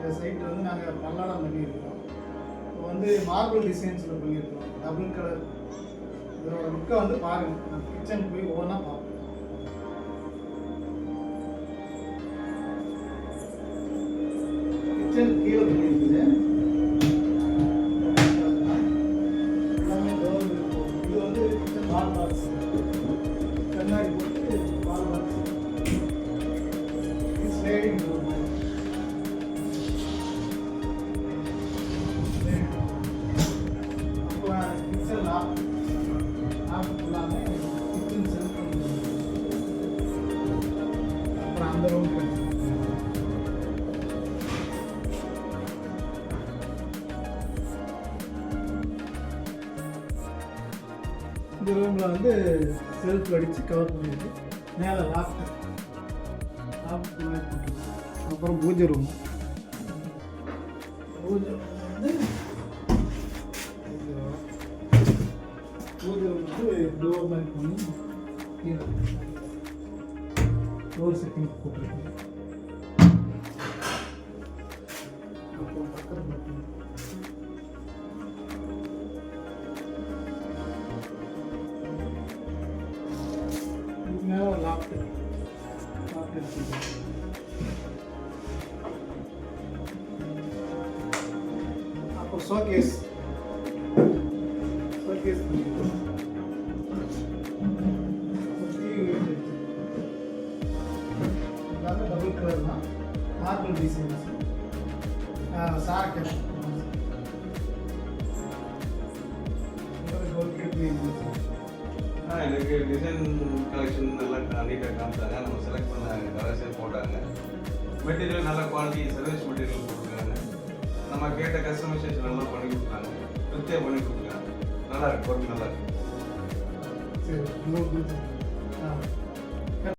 இந்த சைட் வந்து நாங்கள் பல்லாடம் பண்ணியிருக்கிறோம். இப்போ வந்து மார்பிள் டிசைன்ஸில் பண்ணியிருக்கிறோம். Double colour. இதோட லுக்கை வந்து பாருங்கள். நான் கிச்சன் போய் ஒவ்வொன்றா பார்ப்போம். கிச்சன் கீழே பண்ணியிருக்குது. எல்லாமே டோர் இருக்கும். இது வந்து கிச்சன் வால் பாக்ஸ். கண்ணாடி போட்டு வால் பாக்ஸ். இது ஸ்லைடிங் டோர். கிச்சன் லாக் ஃபுல்லாமே கிச்சன் செல்ஃப். அப்புறம் அந்த ரூம் இந்த ரூமில் வந்து செல்ஃப் அடித்து கவர் பண்ணியிருக்கு. மேலே லாஃப்ட் அப்புறம் பூஜை ரூம். பூஜை வந்து டோர் மாதிரி பண்ணி டோர் செட்டிங் போட்டிருக்கேன். அப்புறம் பக்கத்தில் மேலே லாஃப்ட் எடுத்துருக்கேன். அப்புறம் ஷோகேஸ் பண்ணியிருக்கோம். டபுள் கலர் தான். மார்பிள் டிசைன்ஸ் சாரக்கல் எனக்கு டிசைன் கலெக்ஷன் நல்லா நீட்டாக காமிச்சாங்க. நம்ம செலக்ட் பண்ண கலர்ஸே போட்டாங்க. மெட்டீரியல் நல்ல குவாலிட்டி சர்வீஸ் மெட்டீரியல் போட்டிருக்காங்க. நம்ம கேட்ட கஸ்டமைசேஷன் நல்லா பண்ணி கொடுத்தாங்க. திருப்தியாக பண்ணி கொடுத்துருக்காங்க. நல்லா இருக்கு, பொருள் நல்லா இருக்கு. சரி.